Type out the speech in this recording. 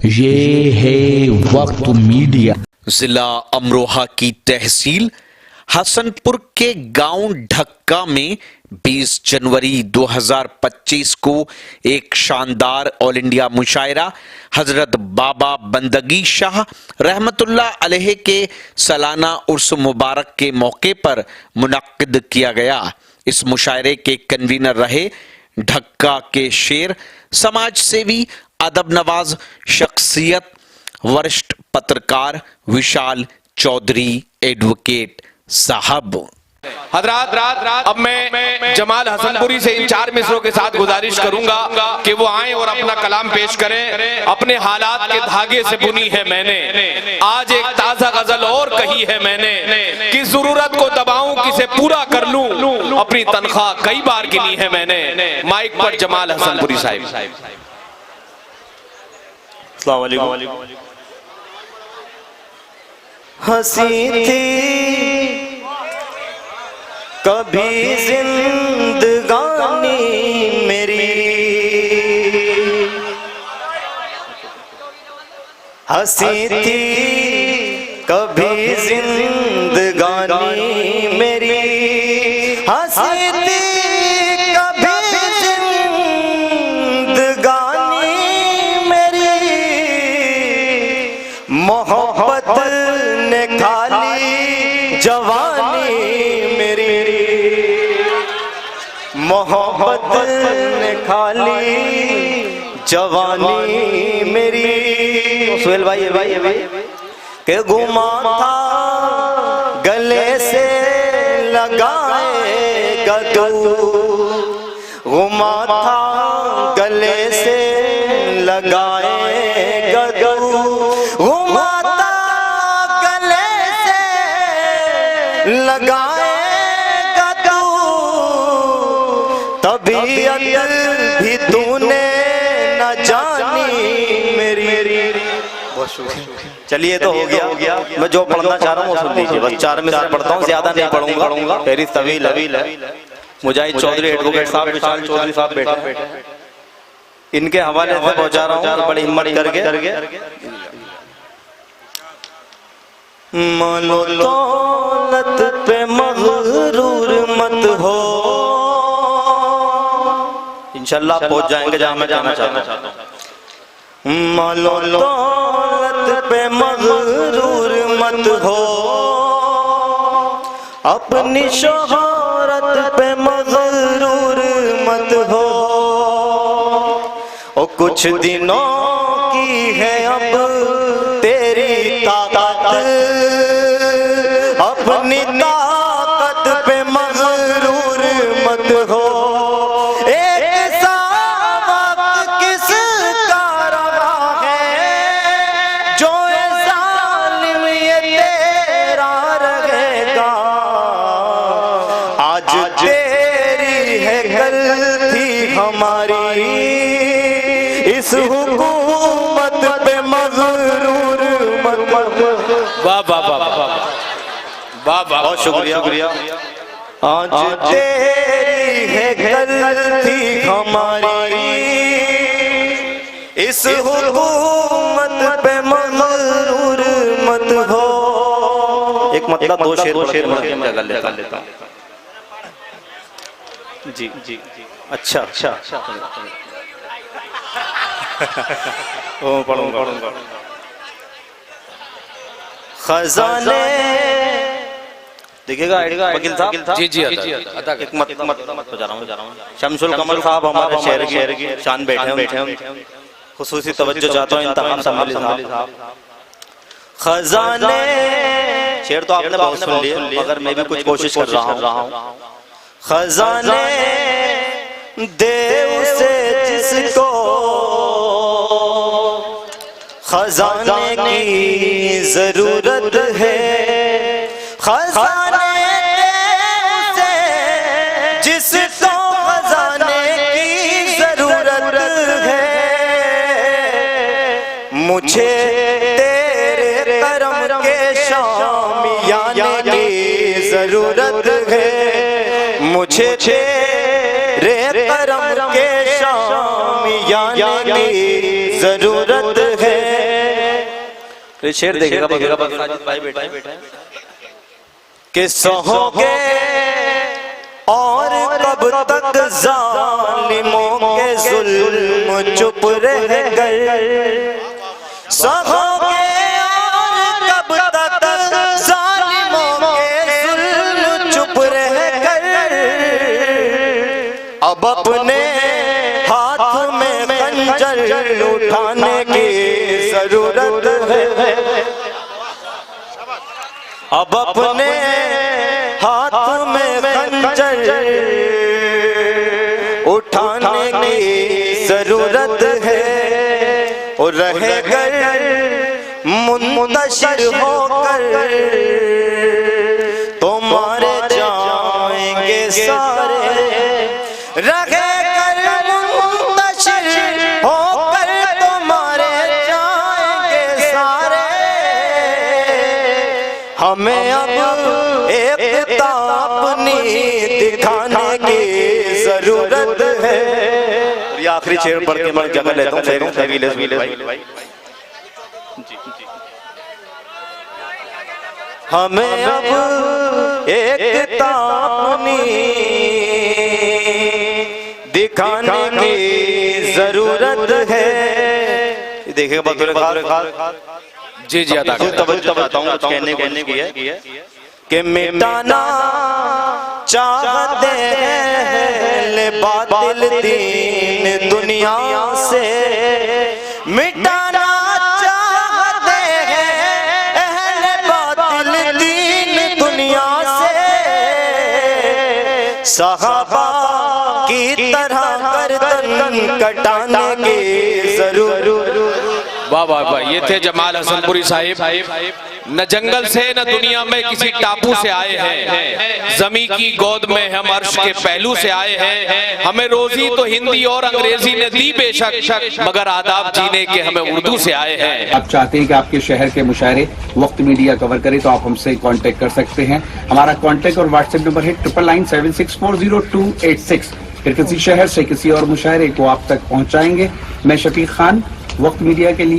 ये है वक्त मीडिया। जिला अमरोहा की तहसील हसनपुर के गांव ढक्का में 20 जनवरी 2025 को एक शानदार ऑल इंडिया मुशायरा हजरत बाबा बंदगी शाह रहमतुल्लाह अलैह के सालाना उर्स मुबारक के मौके पर मुनक्किद किया गया। इस मुशायरे के कन्वीनर रहे ढक्का के शेर, समाज सेवी, अदब नवाज शख्सियत, वरिष्ठ पत्रकार विशाल चौधरी एडवोकेट साहब। हजरात, अब मैं जमाल हसनपुरी से इन 4 मिसरों के साथ गुजारिश करूंगा कि वो आए और अपना कलाम पेश करें। अपने हालात के धागे से बुनी है मैंने, आज एक ताजा गजल और कही है मैंने, कि जरूरत को दबाऊं किसे पूरा कर लूं, अपनी तनख्वाह कई बार गिनी है मैंने। माइक पर जमाल हसनपुरी साहब। अस्सलाम वालेकुम। हंसी थी कभी जिंदगानी मेरी, हंसी थी कभी जिंदगानी मेरी, हंसी थी कभी जिंदगानी मेरी, मोहब्बत ने खाली जवानी मेरी, मोहब्बत ने खाली जवानी मेरी। सुहेल भाई के गुमा था गले से लगाएगा तू, गुमा था गले से लगाएगा तू, गुमा था गले से लगाएगा तू, तबीयत भी तूने न जानी मेरी। चलिए तो हो गया। मैं जो पढ़ना चाह रहा हूँ वो सुन लीजिए। बस 4 मिसरे पढ़ता हूँ, ज्यादा नहीं पढ़ूंगा। फेरी तवील है। मुजाहिद चौधरी एडवोकेट साहब, विशाल चौधरी साहब बैठे, इनके हवाले से पहुंचा रहा हूँ बड़ी हिम्मत करके। मानो दौलत पे मगरूर मत हो, इंशाल्लाह पहुंच जाएंगे जहां मैं जाना चाहता हूं। मानो दौलत पे मगरूर मत हो, अपनी शोहरत पे मगरूर मत हो, और कुछ दिनों की है अब तेरी ताकत, अपनी ताकत पे मगरूर मत हो। एक सा वक्त किसका रहा है, जो जालिम ये तेरा रहेगा, आज तेरी है गलती हमारी, इस हुकूमत पे मगरूर मत। वाह वाह वाह वाह वाह, बहुत शुक्रिया। आज तेरी है गलती हमारी, इस हुकूमत पे मगरूर मत हो। एक मतलब दो शेर मैं कर लेता हूँ। जी अच्छा पढ़ूंगा। खजाने देखिएगा वकील साहब। जी एक मत जा रहा हूँ। शमसुल कमल साहब हमारे शहर की शान बैठे हैं, खुसूसी तवज्जो चाहता हूँ इंतखाब संभाली साहब। खजाने शेर तो आपने बहुत सुन लिए, मगर मैं भी कुछ कोशिश कर रहा हूँ। खजाने दे उसे जिसको खजाने की जरूरत है, खजाने से जिसको खजाने की जरूरत है, मुझे तेरे करम के शामियाने की जरूरत है, मुझे तेरे करम के शामियाने की जरूरत है। तो शेर देखेगा भाई बैठा है कि सहोगे और कब तक जालिमों के जुल्म चुप रह गए, सहोगे और कब तक जालिमों के जुल्म चुप रह गए, अब अपने हाथ में खंजर उठाने की जरूरत है, अब अपने हाथ में खंजर उठाने की जरूरत है, और रहेगर मुंतशिर होकर तुम्हारे जाएंगे सारे, रहेगर मुंतशिर होकर तुम्हारे जाएंगे सारे, हमें अब एकता अपनी दिखाने की जरूरत है। ये आखिरी शेर पढ़ के मैं जगह लेता हूँ। हमें अब एकता अपनी दिखाने की जरूरत है। देखिएगा जी जी अदा कहने की है कि मिटाना चाहते हैं बातिल दीन दुनिया से, मिटाना चाहते हैं अहले बातिल दीन दुनिया से, सहाबा की तरह गर्दन कटाने की जरूरत। वाह वाह वाह, ये थे जमाल हसनपुरी साहिब। न जंगल से न दुनिया में किसी टापू से आए हैं, जमी की गोद में हम अर्श के पहलू से आए हैं, हमें रोजी तो हिंदी और अंग्रेजी ने दी बेशक, मगर आदाब जीने के हमें उर्दू से आए हैं। आप चाहते हैं कि आपके शहर के मुशायरे वक्त मीडिया कवर करे तो आप हमसे कांटेक्ट कर सकते हैं। हमारा कांटेक्ट और व्हाट्सएप नंबर है 9997640286। फिर किसी शहर से किसी और मुशायरे को आप तक पहुंचाएंगे। मैं शफीक खान, वक्त मीडिया के लिए।